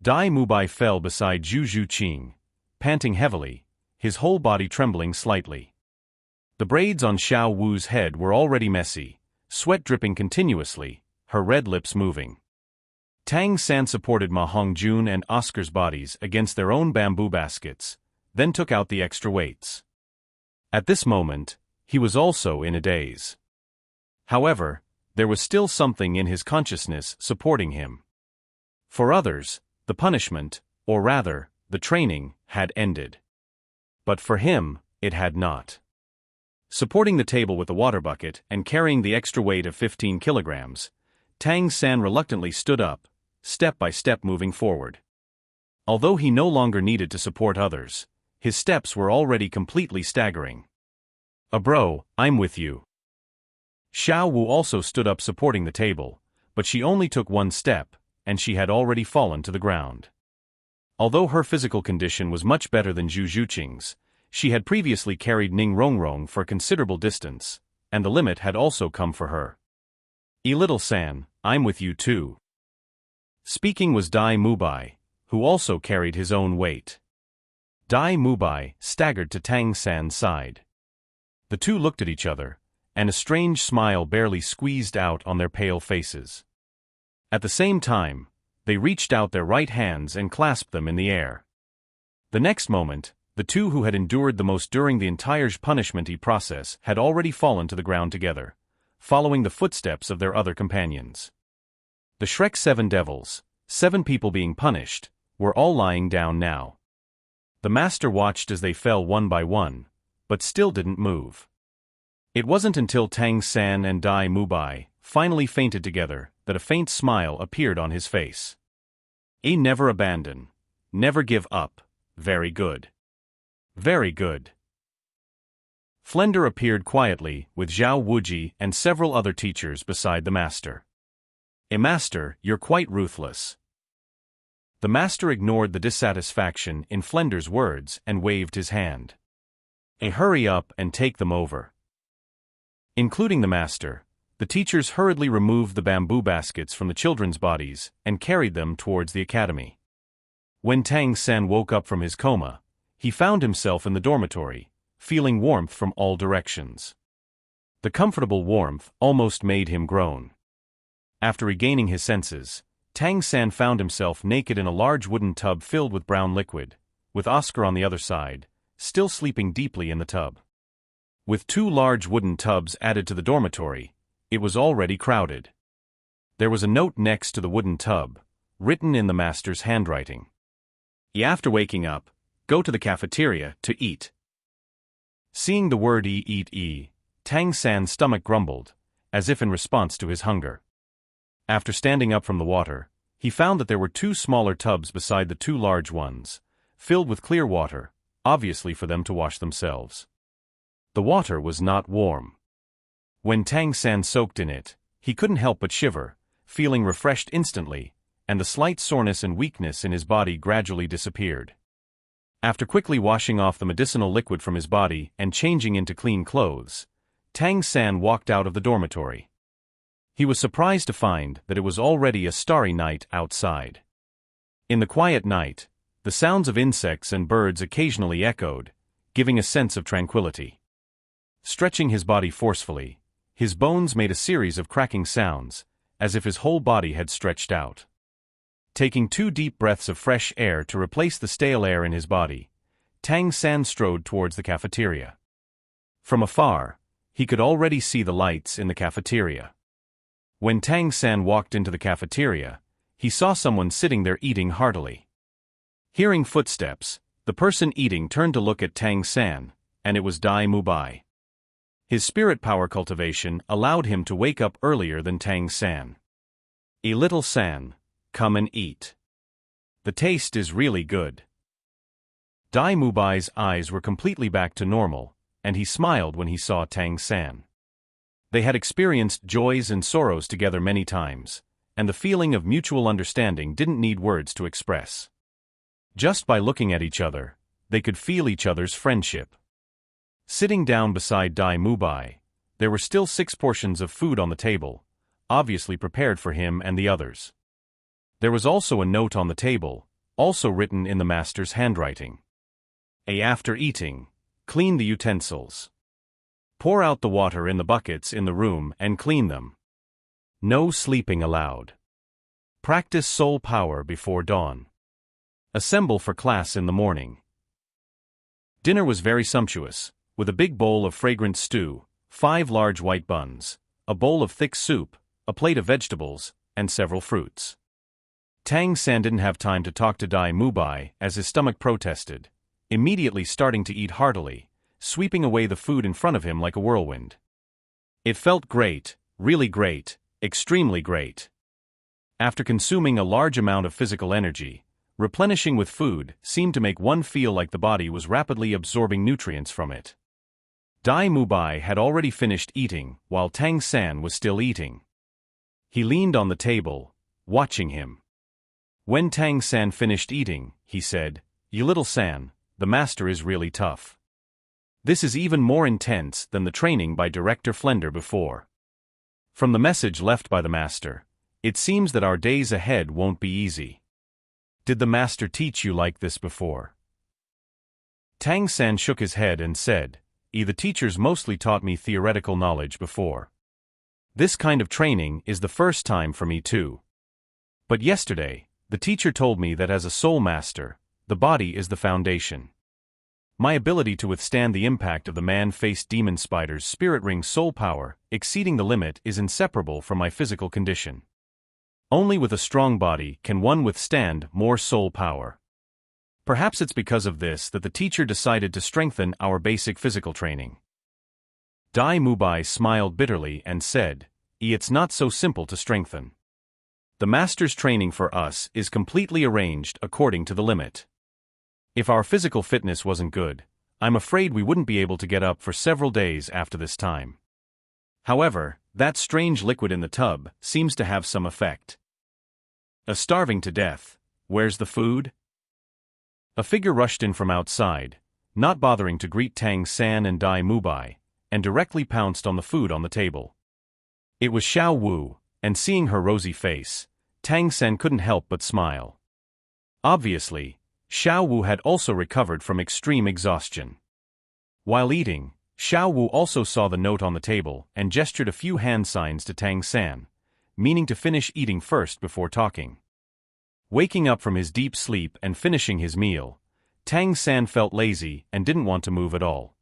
Dai Mubai fell beside Zhu Zhuqing, panting heavily, his whole body trembling slightly. The braids on Xiao Wu's head were already messy, sweat dripping continuously, her red lips moving. Tang San supported Ma Hongjun and Oscar's bodies against their own bamboo baskets, then took out the extra weights. At this moment, he was also in a daze. However, there was still something in his consciousness supporting him. For others, the punishment, or rather, the training, had ended. But for him, it had not. Supporting the table with the water bucket and carrying the extra weight of 15 kilograms, Tang San reluctantly stood up, step by step moving forward. Although he no longer needed to support others, his steps were already completely staggering. Bro, I'm with you." Xiao Wu also stood up supporting the table, but she only took one step, and she had already fallen to the ground. Although her physical condition was much better than Zhu Zhuqing's, she had previously carried Ning Rongrong for a considerable distance, and the limit had also come for her. Little San, I'm with you too." Speaking was Dai Mubai, who also carried his own weight. Dai Mubai staggered to Tang San's side. The two looked at each other, and a strange smile barely squeezed out on their pale faces. At the same time, they reached out their right hands and clasped them in the air. The next moment, the two who had endured the most during the entire punishment process had already fallen to the ground together, following the footsteps of their other companions. The Shrek 7 devils, 7 people being punished, were all lying down now. The master watched as they fell one by one, but still didn't move. It wasn't until Tang San and Dai Mubai finally fainted together that a faint smile appeared on his face. Never abandon. Never give up. Very good. Very good. Flender appeared quietly with Zhao Wuji and several other teachers beside the master. Master, you're quite ruthless." The master ignored the dissatisfaction in Flender's words and waved his hand. Hurry up and take them over." Including the master, the teachers hurriedly removed the bamboo baskets from the children's bodies and carried them towards the academy. When Tang San woke up from his coma, he found himself in the dormitory, feeling warmth from all directions. The comfortable warmth almost made him groan. After regaining his senses, Tang San found himself naked in a large wooden tub filled with brown liquid, with Oscar on the other side, still sleeping deeply in the tub. With 2 large wooden tubs added to the dormitory, it was already crowded. There was a note next to the wooden tub, written in the master's handwriting. After waking up, go to the cafeteria to eat." Seeing the word eat, Tang San's stomach grumbled, as if in response to his hunger. After standing up from the water, he found that there were 2 smaller tubs beside the 2 large ones, filled with clear water, obviously for them to wash themselves. The water was not warm. When Tang San soaked in it, he couldn't help but shiver, feeling refreshed instantly, and the slight soreness and weakness in his body gradually disappeared. After quickly washing off the medicinal liquid from his body and changing into clean clothes, Tang San walked out of the dormitory. He was surprised to find that it was already a starry night outside. In the quiet night, the sounds of insects and birds occasionally echoed, giving a sense of tranquility. Stretching his body forcefully, his bones made a series of cracking sounds, as if his whole body had stretched out. Taking 2 deep breaths of fresh air to replace the stale air in his body, Tang San strode towards the cafeteria. From afar, he could already see the lights in the cafeteria. When Tang San walked into the cafeteria, he saw someone sitting there eating heartily. Hearing footsteps, the person eating turned to look at Tang San, and it was Dai Mubai. His spirit power cultivation allowed him to wake up earlier than Tang San. Little San, come and eat. The taste is really good." Dai Mubai's eyes were completely back to normal, and he smiled when he saw Tang San. They had experienced joys and sorrows together many times, and the feeling of mutual understanding didn't need words to express. Just by looking at each other, they could feel each other's friendship. Sitting down beside Dai Mubai, there were still 6 portions of food on the table, obviously prepared for him and the others. There was also a note on the table, also written in the master's handwriting. After eating, clean the utensils. Pour out the water in the buckets in the room and clean them. No sleeping allowed. Practice soul power before dawn. Assemble for class in the morning. Dinner was very sumptuous, with a big bowl of fragrant stew, 5 large white buns, a bowl of thick soup, a plate of vegetables, and several fruits. Tang San didn't have time to talk to Dai Mubai as his stomach protested, immediately starting to eat heartily, sweeping away the food in front of him like a whirlwind. It felt great, really great, extremely great. After consuming a large amount of physical energy, replenishing with food seemed to make one feel like the body was rapidly absorbing nutrients from it. Dai Mubai had already finished eating while Tang San was still eating. He leaned on the table, watching him. When Tang San finished eating, he said, "You little San, the master is really tough. This is even more intense than the training by Director Flender before. From the message left by the master, it seems that our days ahead won't be easy. Did the master teach you like this before?" Tang San shook his head and said, The teachers mostly taught me theoretical knowledge before. This kind of training is the first time for me too. But yesterday, the teacher told me that as a soul master, the body is the foundation. My ability to withstand the impact of the man-faced demon spider's spirit ring soul power exceeding the limit is inseparable from my physical condition. Only with a strong body can one withstand more soul power. Perhaps it's because of this that the teacher decided to strengthen our basic physical training. Dai Mubai smiled bitterly and said, It's not so simple to strengthen. The master's training for us is completely arranged according to the limit. If our physical fitness wasn't good, I'm afraid we wouldn't be able to get up for several days after this time. However, that strange liquid in the tub seems to have some effect. Starving to death. Where's the food? A figure rushed in from outside, not bothering to greet Tang San and Dai Mubai, and directly pounced on the food on the table. It was Xiao Wu, and seeing her rosy face, Tang San couldn't help but smile. Obviously, Xiao Wu had also recovered from extreme exhaustion. While eating, Xiao Wu also saw the note on the table and gestured a few hand signs to Tang San, meaning to finish eating first before talking. Waking up from his deep sleep and finishing his meal, Tang San felt lazy and didn't want to move at all.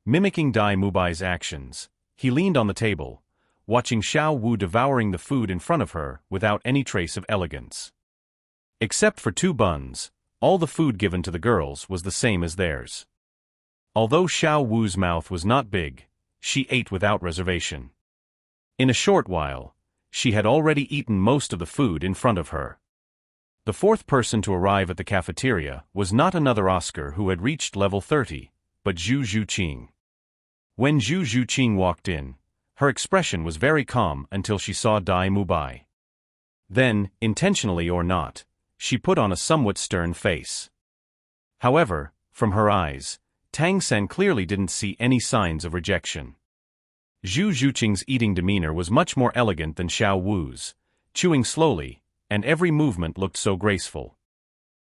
Mimicking Dai Mubai's actions, he leaned on the table, watching Xiao Wu devouring the food in front of her without any trace of elegance. Except for 2 buns, all the food given to the girls was the same as theirs. Although Xiao Wu's mouth was not big, she ate without reservation. In a short while, she had already eaten most of the food in front of her. The 4th person to arrive at the cafeteria was not another Oscar who had reached level 30, but Zhu Zhuqing. When Zhu Zhuqing walked in, her expression was very calm until she saw Dai Mubai. Then, intentionally or not, she put on a somewhat stern face. However, from her eyes, Tang San clearly didn't see any signs of rejection. Zhu Zhuqing's eating demeanor was much more elegant than Xiao Wu's, chewing slowly, and every movement looked so graceful.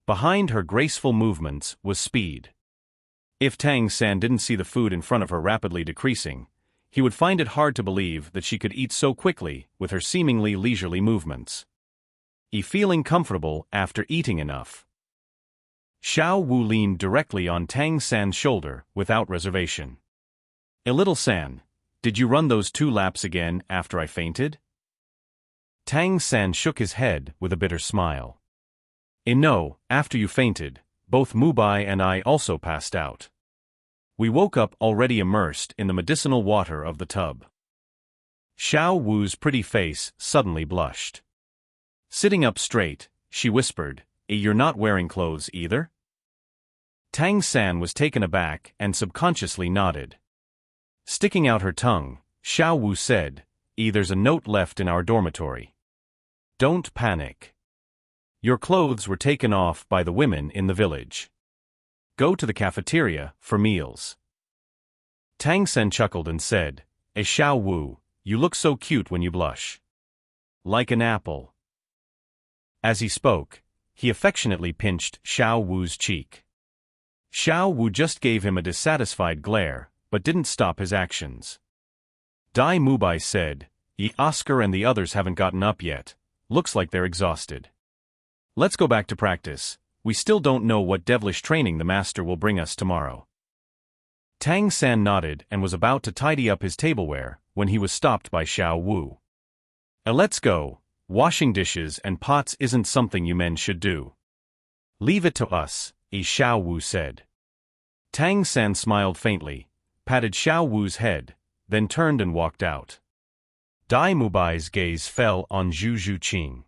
Behind her graceful movements was speed. If Tang San didn't see the food in front of her rapidly decreasing, he would find it hard to believe that she could eat so quickly with her seemingly leisurely movements. Feeling comfortable after eating enough. Xiao Wu leaned directly on Tang San's shoulder without reservation. Little San, did you run those 2 laps again after I fainted? Tang San shook his head with a bitter smile. No, after you fainted, both Mubai and I also passed out. We woke up already immersed in the medicinal water of the tub. Xiao Wu's pretty face suddenly blushed. Sitting up straight, she whispered, You're not wearing clothes either? Tang San was taken aback and subconsciously nodded. Sticking out her tongue, Xiao Wu said, There's a note left in our dormitory. Don't panic. Your clothes were taken off by the women in the village. Go to the cafeteria for meals. Tang San chuckled and said, Xiao Wu, you look so cute when you blush. Like an apple. As he spoke, he affectionately pinched Xiao Wu's cheek. Xiao Wu just gave him a dissatisfied glare, but didn't stop his actions. Dai Mubai said, Oscar and the others haven't gotten up yet. Looks like they're exhausted. Let's go back to practice. We still don't know what devilish training the master will bring us tomorrow. Tang San nodded and was about to tidy up his tableware when he was stopped by Xiao Wu. Let's go. Washing dishes and pots isn't something you men should do. Leave it to us, Xiao Wu said. Tang San smiled faintly, patted Xiao Wu's head, then turned and walked out. Dai Mubai's gaze fell on Zhu Zhuqing.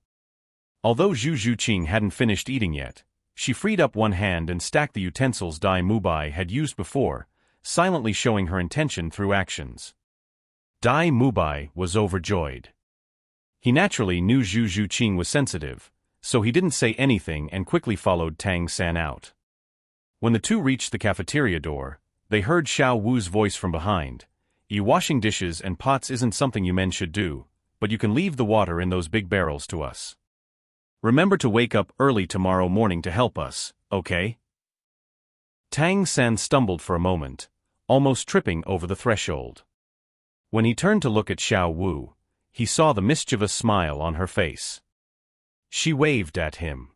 Although Zhu Zhuqing hadn't finished eating yet, she freed up one hand and stacked the utensils Dai Mubai had used before, silently showing her intention through actions. Dai Mubai was overjoyed. He naturally knew Zhu Zhuqing was sensitive, so he didn't say anything and quickly followed Tang San out. When the two reached the cafeteria door, they heard Xiao Wu's voice from behind. Washing dishes and pots isn't something you men should do, but you can leave the water in those big barrels to us. Remember to wake up early tomorrow morning to help us, okay? Tang San stumbled for a moment, almost tripping over the threshold. When he turned to look at Xiao Wu, he saw the mischievous smile on her face. She waved at him.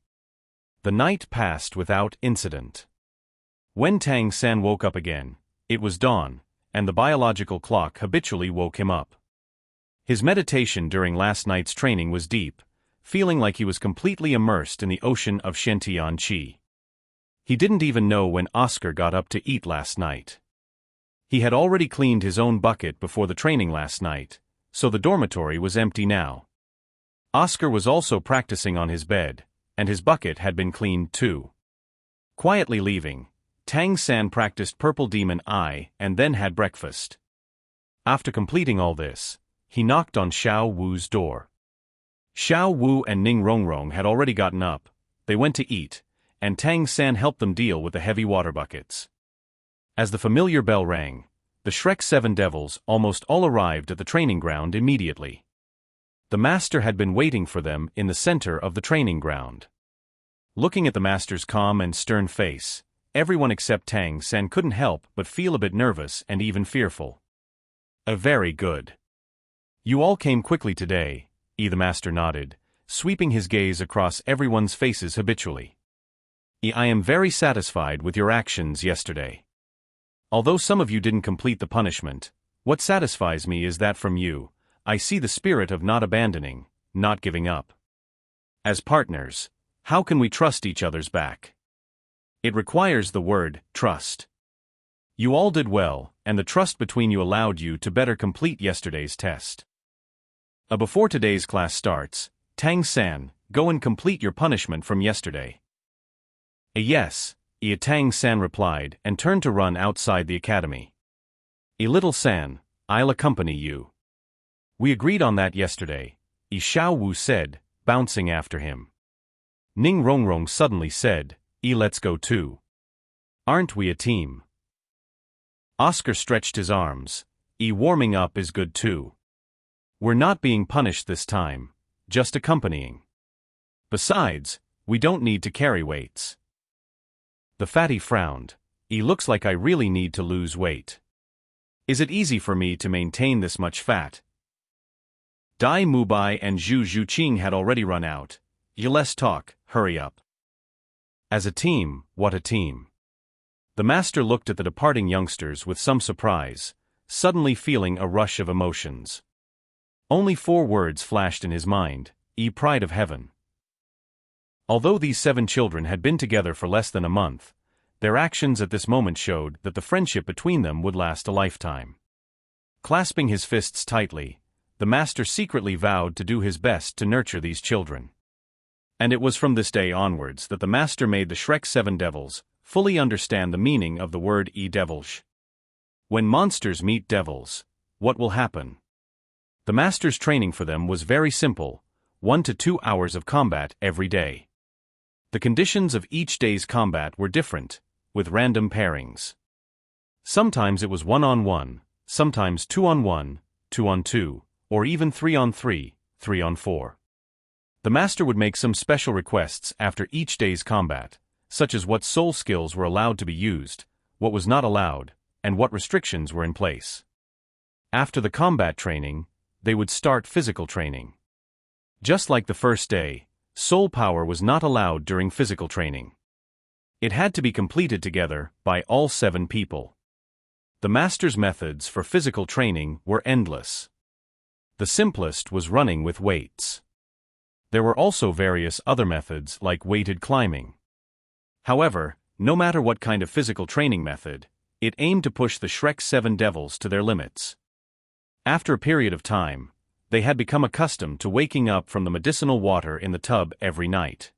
The night passed without incident. When Tang San woke up again, it was dawn, and the biological clock habitually woke him up. His meditation during last night's training was deep, feeling like he was completely immersed in the ocean of Shantian Qi. He didn't even know when Oscar got up to eat last night. He had already cleaned his own bucket before the training last night, so the dormitory was empty now. Oscar was also practicing on his bed, and his bucket had been cleaned too. Quietly leaving, Tang San practiced Purple Demon Eye and then had breakfast. After completing all this, he knocked on Xiao Wu's door. Xiao Wu and Ning Rongrong had already gotten up, they went to eat, and Tang San helped them deal with the heavy water buckets. As the familiar bell rang, the Shrek 7 Devils almost all arrived at the training ground immediately. The master had been waiting for them in the center of the training ground. Looking at the master's calm and stern face, everyone except Tang San couldn't help but feel a bit nervous and even fearful. Very good. You all came quickly today, the master nodded, sweeping his gaze across everyone's faces habitually. I am very satisfied with your actions yesterday. Although some of you didn't complete the punishment, what satisfies me is that from you, I see the spirit of not abandoning, not giving up. As partners, how can we trust each other's back? It requires the word, trust. You all did well, and the trust between you allowed you to better complete yesterday's test. Before today's class starts, Tang San, go and complete your punishment from yesterday. Yes, Tang San replied and turned to run outside the academy. Little San, I'll accompany you. We agreed on that yesterday, Xiao Wu said, bouncing after him. Ning Rongrong suddenly said, let's go too. Aren't we a team? Oscar stretched his arms. Warming up is good too. We're not being punished this time, just accompanying. Besides, we don't need to carry weights. The fatty frowned. Looks like I really need to lose weight. Is it easy for me to maintain this much fat? Dai Mubai and Zhu Zhuqing had already run out. Less talk, hurry up. As a team, what a team. The master looked at the departing youngsters with some surprise, suddenly feeling a rush of emotions. Only 4 words flashed in his mind, pride of heaven. Although these 7 children had been together for less than a month, their actions at this moment showed that the friendship between them would last a lifetime. Clasping his fists tightly, the master secretly vowed to do his best to nurture these children. And it was from this day onwards that the master made the Shrek 7 Devils fully understand the meaning of the word devilish. When monsters meet devils, what will happen? The master's training for them was very simple, 1 to 2 hours of combat every day. The conditions of each day's combat were different, with random pairings. Sometimes it was 1-on-1, sometimes 2-on-1, 2-on-2, or even 3-on-3, 3-on-4. The master would make some special requests after each day's combat, such as what soul skills were allowed to be used, what was not allowed, and what restrictions were in place. After the combat training, they would start physical training. Just like the first day, soul power was not allowed during physical training. It had to be completed together by all 7 people. The master's methods for physical training were endless. The simplest was running with weights. There were also various other methods like weighted climbing. However, no matter what kind of physical training method, it aimed to push the Shrek 7 devils to their limits. After a period of time, they had become accustomed to waking up from the medicinal water in the tub every night.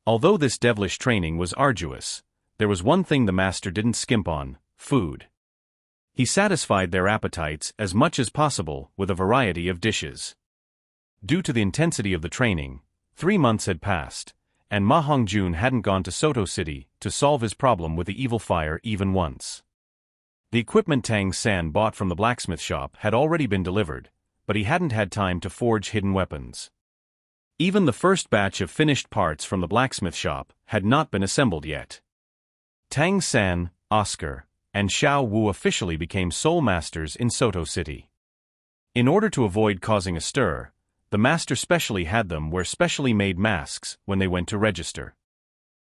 Although this devilish training was arduous, there was one thing the master didn't skimp on: food. He satisfied their appetites as much as possible with a variety of dishes. Due to the intensity of the training, 3 months had passed, and Ma Hongjun hadn't gone to Soto City to solve his problem with the evil fire even once. The equipment Tang San bought from the blacksmith shop had already been delivered, but he hadn't had time to forge hidden weapons. Even the first batch of finished parts from the blacksmith shop had not been assembled yet. Tang San, Oscar, and Xiao Wu officially became soul masters in Soto City. In order to avoid causing a stir, the master specially had them wear specially made masks when they went to register.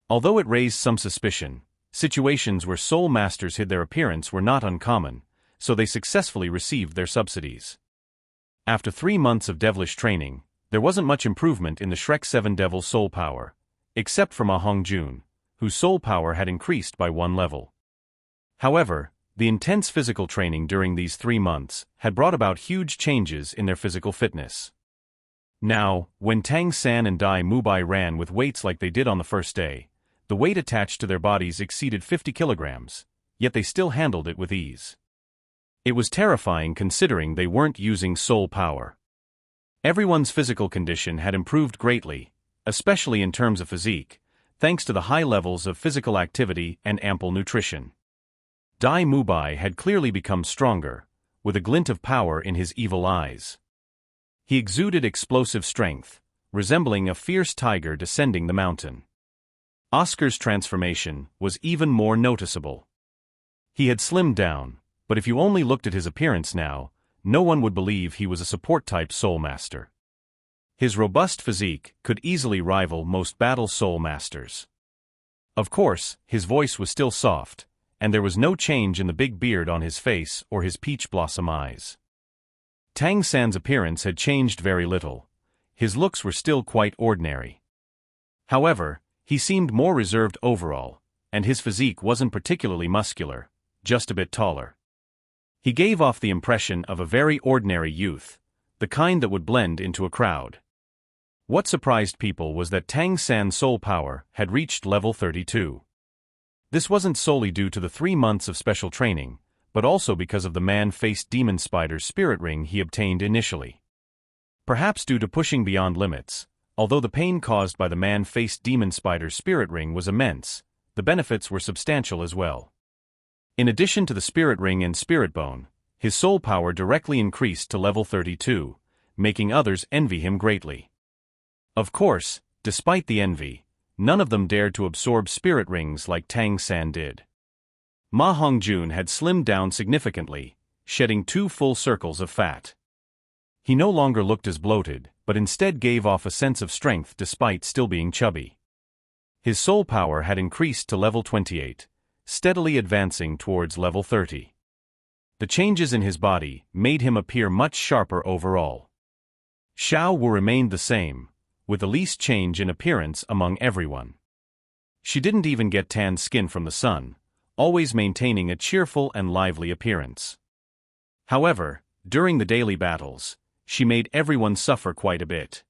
Although it raised some suspicion, situations where soul masters hid their appearance were not uncommon, so they successfully received their subsidies. After 3 months of devilish training, there wasn't much improvement in the Shrek 7 Devil soul power, except for Ma Hongjun, whose soul power had increased by 1 level. However, the intense physical training during these 3 months had brought about huge changes in their physical fitness. Now, when Tang San and Dai Mubai ran with weights like they did on the first day, the weight attached to their bodies exceeded 50 kilograms, yet they still handled it with ease. It was terrifying considering they weren't using soul power. Everyone's physical condition had improved greatly, especially in terms of physique, thanks to the high levels of physical activity and ample nutrition. Dai Mubai had clearly become stronger, with a glint of power in his evil eyes. He exuded explosive strength, resembling a fierce tiger descending the mountain. Oscar's transformation was even more noticeable. He had slimmed down, but if you only looked at his appearance now, no one would believe he was a support-type soul master. His robust physique could easily rival most battle soul masters. Of course, his voice was still soft, and there was no change in the big beard on his face or his peach blossom eyes. Tang San's appearance had changed very little. His looks were still quite ordinary. However, he seemed more reserved overall, and his physique wasn't particularly muscular, just a bit taller. He gave off the impression of a very ordinary youth, the kind that would blend into a crowd. What surprised people was that Tang San's soul power had reached level 32. This wasn't solely due to the 3 months of special training, but also because of the man-faced demon spider's spirit ring he obtained initially. Perhaps due to pushing beyond limits, although the pain caused by the man-faced demon spider's spirit ring was immense, the benefits were substantial as well. In addition to the spirit ring and spirit bone, his soul power directly increased to level 32, making others envy him greatly. Of course, despite the envy, none of them dared to absorb spirit rings like Tang San did. Ma Hongjun had slimmed down significantly, shedding 2 full circles of fat. He no longer looked as bloated, but instead gave off a sense of strength despite still being chubby. His soul power had increased to level 28, steadily advancing towards level 30. The changes in his body made him appear much sharper overall. Xiao Wu remained the same, with the least change in appearance among everyone. She didn't even get tanned skin from the sun, always maintaining a cheerful and lively appearance. However, during the daily battles, she made everyone suffer quite a bit.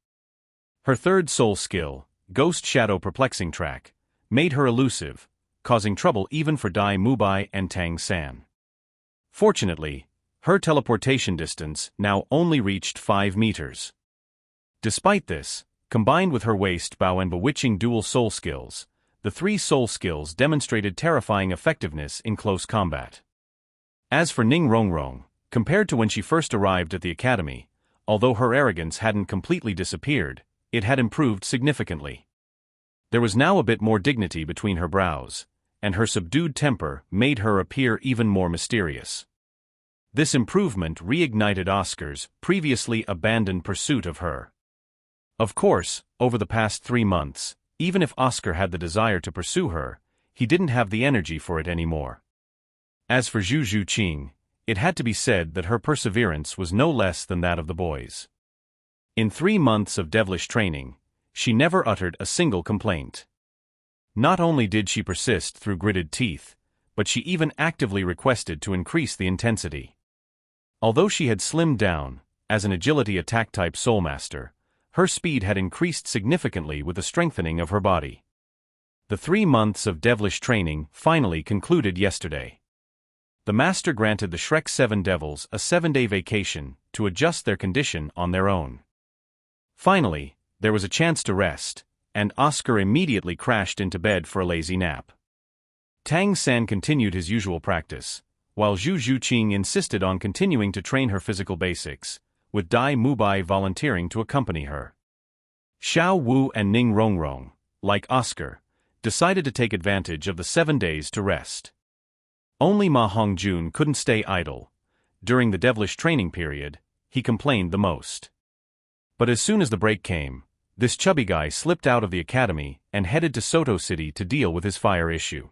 Her third soul skill, Ghost Shadow Perplexing Track, made her elusive, causing trouble even for Dai Mubai and Tang San. Fortunately, her teleportation distance now only reached 5 meters. Despite this, combined with her waist bow and bewitching dual soul skills, the 3 soul skills demonstrated terrifying effectiveness in close combat. As for Ning Rongrong, compared to when she first arrived at the academy, although her arrogance hadn't completely disappeared, it had improved significantly. There was now a bit more dignity between her brows, and her subdued temper made her appear even more mysterious. This improvement reignited Oscar's previously abandoned pursuit of her. Of course, over the past 3 months, even if Oscar had the desire to pursue her, he didn't have the energy for it anymore. As for Zhu Qing, it had to be said that her perseverance was no less than that of the boys. In 3 months of devilish training, she never uttered a single complaint. Not only did she persist through gritted teeth, but she even actively requested to increase the intensity. Although she had slimmed down, as an agility attack-type soulmaster, her speed had increased significantly with the strengthening of her body. The 3 months of devilish training finally concluded yesterday. The master granted the Shrek 7 devils a 7-day vacation to adjust their condition on their own. Finally, there was a chance to rest, and Oscar immediately crashed into bed for a lazy nap. Tang San continued his usual practice, while Zhu Qing insisted on continuing to train her physical basics, with Dai Mubai volunteering to accompany her. Xiao Wu and Ning Rongrong, like Oscar, decided to take advantage of the 7 days to rest. Only Ma Hongjun couldn't stay idle. During the devilish training period, he complained the most. But as soon as the break came, this chubby guy slipped out of the academy and headed to Soto City to deal with his fire issue.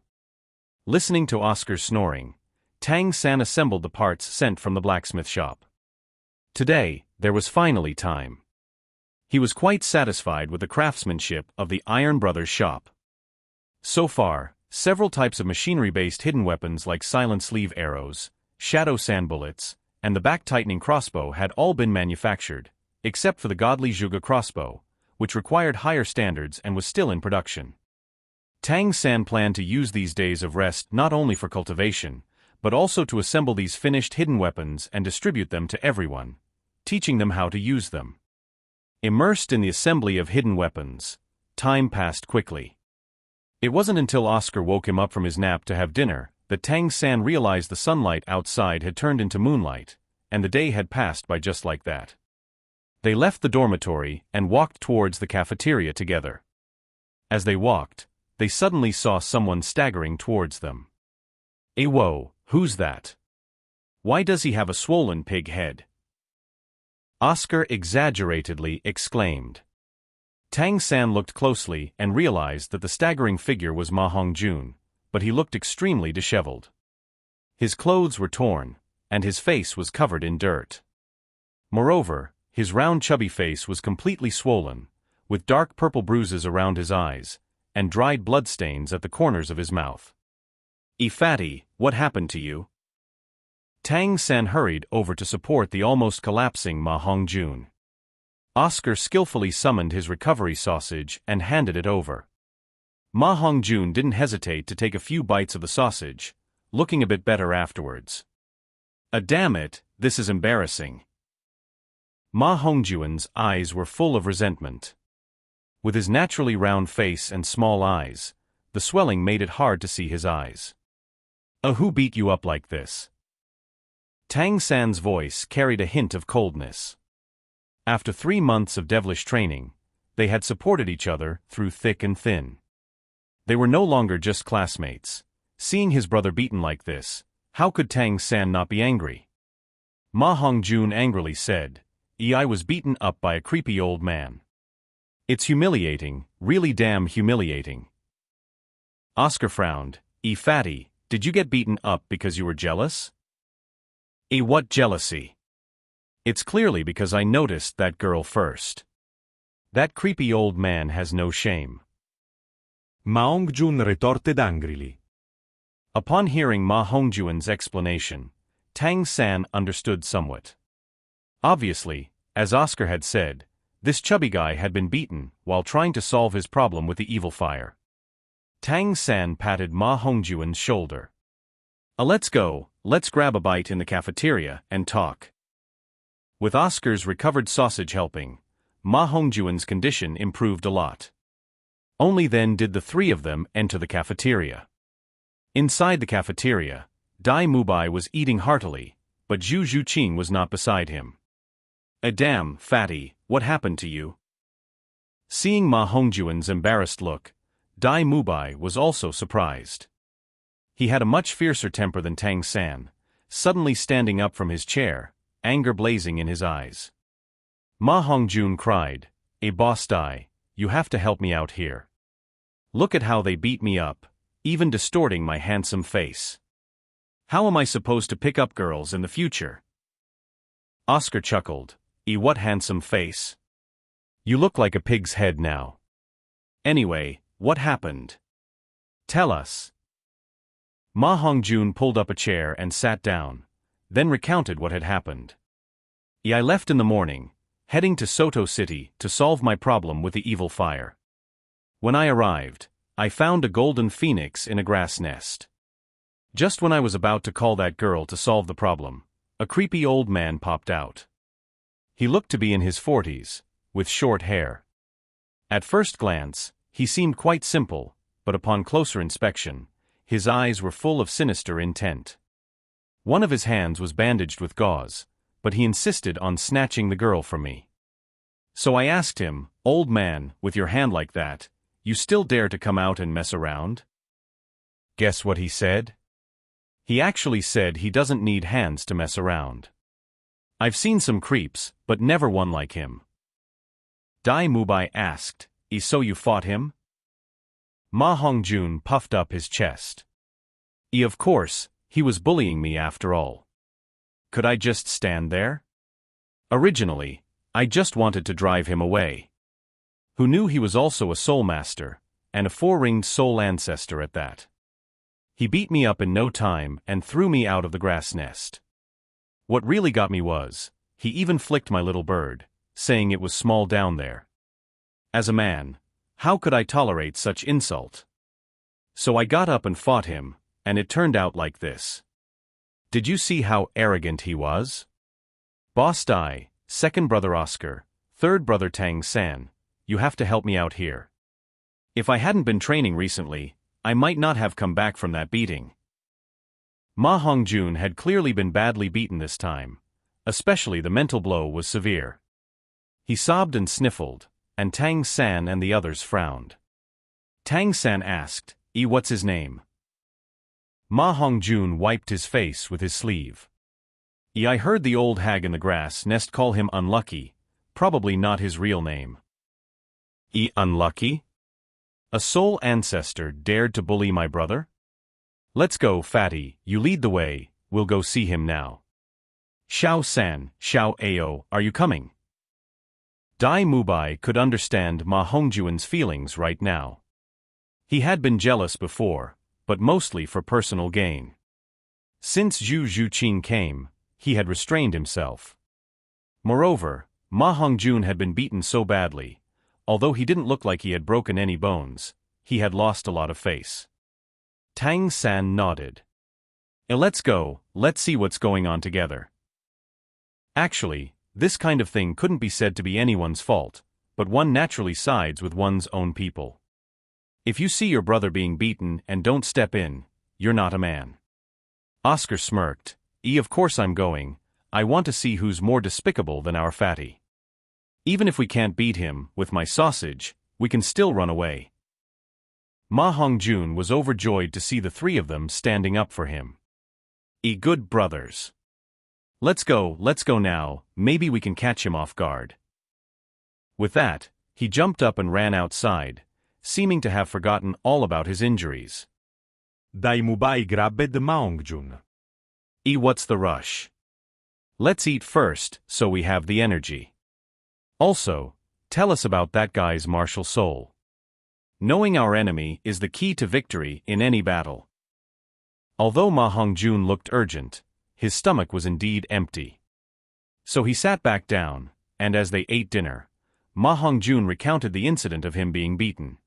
Listening to Oscar's snoring, Tang San assembled the parts sent from the blacksmith shop. Today, there was finally time. He was quite satisfied with the craftsmanship of the Iron Brothers shop. So far, several types of machinery-based hidden weapons like silent sleeve arrows, shadow sand bullets, and the back-tightening crossbow had all been manufactured, except for the godly Zhuge crossbow, which required higher standards and was still in production. Tang San planned to use these days of rest not only for cultivation, but also to assemble these finished hidden weapons and distribute them to everyone, teaching them how to use them. Immersed in the assembly of hidden weapons, time passed quickly. It wasn't until Oscar woke him up from his nap to have dinner that Tang San realized the sunlight outside had turned into moonlight, and the day had passed by just like that. They left the dormitory and walked towards the cafeteria together. As they walked, they suddenly saw someone staggering towards them. Whoa, who's that? Why does he have a swollen pig head? Oscar exaggeratedly exclaimed. Tang San looked closely and realized that the staggering figure was Ma Hongjun, but he looked extremely disheveled. His clothes were torn, and his face was covered in dirt. Moreover, his round chubby face was completely swollen, with dark purple bruises around his eyes, and dried bloodstains at the corners of his mouth. Fatty, what happened to you? Tang San hurried over to support the almost collapsing Ma Hongjun. Oscar skillfully summoned his recovery sausage and handed it over. Ma Hongjun didn't hesitate to take a few bites of the sausage, looking a bit better afterwards. Damn it, this is embarrassing. Ma Hongjun's eyes were full of resentment. With his naturally round face and small eyes, the swelling made it hard to see his eyes. Who beat you up like this? Tang San's voice carried a hint of coldness. After 3 months of devilish training, they had supported each other through thick and thin. They were no longer just classmates. Seeing his brother beaten like this, how could Tang San not be angry? Ma Hongjun angrily said, I was beaten up by a creepy old man. It's humiliating, really damn humiliating. Oscar frowned. Fatty, did you get beaten up because you were jealous? What jealousy? It's clearly because I noticed that girl first. That creepy old man has no shame. Ma Hongjun retorted angrily. Upon hearing Ma Hongjun's explanation, Tang San understood somewhat. Obviously, as Oscar had said, this chubby guy had been beaten while trying to solve his problem with the evil fire. Tang San patted Ma Hongjun's shoulder. Let's go, let's grab a bite in the cafeteria and talk. With Oscar's recovered sausage helping, Ma Hongjun's condition improved a lot. Only then did the 3 of them enter the cafeteria. Inside the cafeteria, Dai Mubai was eating heartily, but Zhu Qing was not beside him. Damn, fatty, what happened to you? Seeing Ma Hongjuan's embarrassed look, Dai Mubai was also surprised. He had a much fiercer temper than Tang San, suddenly standing up from his chair, anger blazing in his eyes. Ma Hongjun cried, Boss Dai, you have to help me out here. Look at how they beat me up, even distorting my handsome face. How am I supposed to pick up girls in the future? Oscar chuckled, what handsome face. You look like a pig's head now. Anyway, what happened? Tell us. Ma Hongjun pulled up a chair and sat down, then recounted what had happened. I left in the morning, heading to Soto City to solve my problem with the evil fire. When I arrived, I found a golden phoenix in a grass nest. Just when I was about to call that girl to solve the problem, a creepy old man popped out. He looked to be in his 40s, with short hair. At first glance, he seemed quite simple, but upon closer inspection, his eyes were full of sinister intent. One of his hands was bandaged with gauze, but he insisted on snatching the girl from me. So I asked him, Old man, with your hand like that, you still dare to come out and mess around? Guess what he said? He actually said he doesn't need hands to mess around. I've seen some creeps, but never one like him. Dai Mubai asked, So you fought him? Ma Hongjun puffed up his chest. Of course, he was bullying me after all. Could I just stand there? Originally, I just wanted to drive him away. Who knew he was also a soul master, and a four-ringed soul ancestor at that. He beat me up in no time and threw me out of the grass nest. What really got me was, he even flicked my little bird, saying it was small down there. As a man, how could I tolerate such insult? So I got up and fought him, and it turned out like this. Did you see how arrogant he was? Boss Dai, second brother Oscar, third brother Tang San, you have to help me out here. If I hadn't been training recently, I might not have come back from that beating. Ma Hongjun had clearly been badly beaten this time, especially the mental blow was severe. He sobbed and sniffled, and Tang San and the others frowned. Tang San asked, what's his name? Ma Hongjun wiped his face with his sleeve. I heard the old hag in the grass nest call him unlucky, probably not his real name. Unlucky? A soul ancestor dared to bully my brother? Let's go, fatty, you lead the way, we'll go see him now. Xiao San, Xiao Ao, are you coming? Dai Mubai could understand Ma Hongjuan's feelings right now. He had been jealous before, but mostly for personal gain. Since Zhu Zhuqin came, he had restrained himself. Moreover, Ma Hongjun had been beaten so badly, although he didn't look like he had broken any bones, he had lost a lot of face. Tang San nodded. Let's go, let's see what's going on together. Actually, this kind of thing couldn't be said to be anyone's fault, but one naturally sides with one's own people. If you see your brother being beaten and don't step in, you're not a man. Oscar smirked. Of course I'm going, I want to see who's more despicable than our fatty. Even if we can't beat him, with my sausage, we can still run away. Ma Hongjun was overjoyed to see the three of them standing up for him. Good brothers. Let's go now, maybe we can catch him off guard. With that, he jumped up and ran outside, seeming to have forgotten all about his injuries. Dai Mubai grabbed Ma Hongjun. What's the rush? Let's eat first, so we have the energy. Also, tell us about that guy's martial soul. Knowing our enemy is the key to victory in any battle. Although Ma Hongjun looked urgent, his stomach was indeed empty. So he sat back down, and as they ate dinner, Ma Hongjun recounted the incident of him being beaten.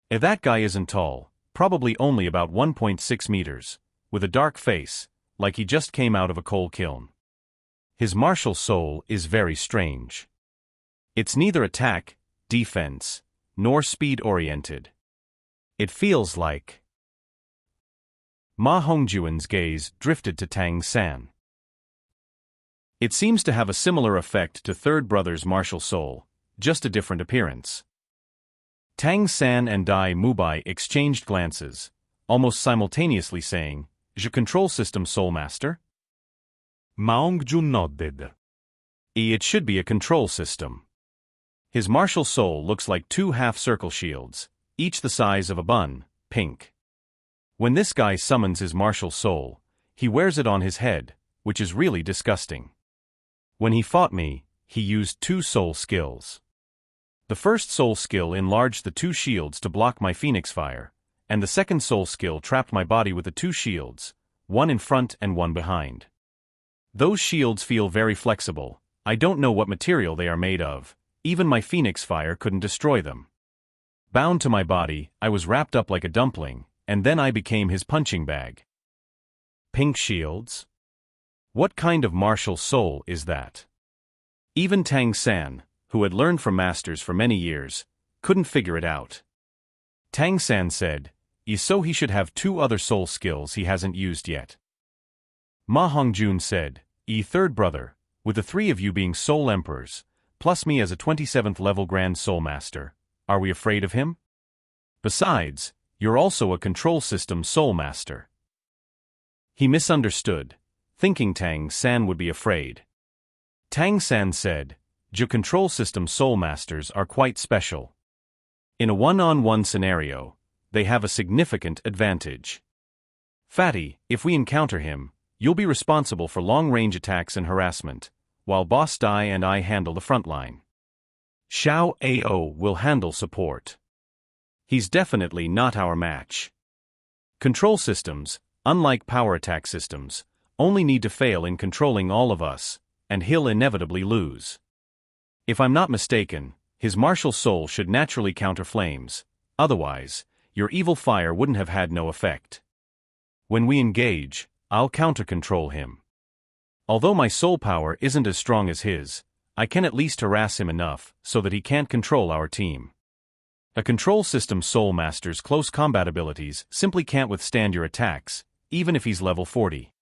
That guy isn't tall, probably only about 1.6 meters, with a dark face, like he just came out of a coal kiln. His martial soul is very strange. It's neither attack, defense, nor speed-oriented. It feels like... Ma Hongjuan's gaze drifted to Tang San. It seems to have a similar effect to third brother's martial soul, just a different appearance. Tang San and Dai Mubai exchanged glances, almost simultaneously saying, "Je control system Soul Master?" Maongjun nodded. It should be a control system. His martial soul looks like two half-circle shields, each the size of a bun, pink. When this guy summons his martial soul, he wears it on his head, which is really disgusting. When he fought me, he used two soul skills. The first soul skill enlarged the two shields to block my phoenix fire, and the second soul skill trapped my body with the two shields, one in front and one behind. Those shields feel very flexible. I don't know what material they are made of. Even my phoenix fire couldn't destroy them. Bound to my body, I was wrapped up like a dumpling, and then I became his punching bag. Pink shields? What kind of martial soul is that? Even Tang San, who had learned from masters for many years, couldn't figure it out. Tang San said, so he should have two other soul skills he hasn't used yet. Ma Hongjun said, third brother, with the three of you being soul emperors, plus me as a 27th level Grand Soul Master, are we afraid of him? Besides, you're also a control system Soul Master. He misunderstood, thinking Tang San would be afraid. Tang San said, "Je control system Soul Masters are quite special. In a one-on-one scenario, they have a significant advantage. Fatty, if we encounter him, you'll be responsible for long-range attacks and harassment, while Boss Dai and I handle the front line. Xiao Ao will handle support. He's definitely not our match. Control systems, unlike power attack systems, only need to fail in controlling all of us, and he'll inevitably lose. If I'm not mistaken, his martial soul should naturally counter flames, otherwise, your evil fire wouldn't have had no effect. When we engage, I'll counter-control him. Although my soul power isn't as strong as his, I can at least harass him enough so that he can't control our team. A control system Soul Master's close combat abilities simply can't withstand your attacks, even if he's level 40.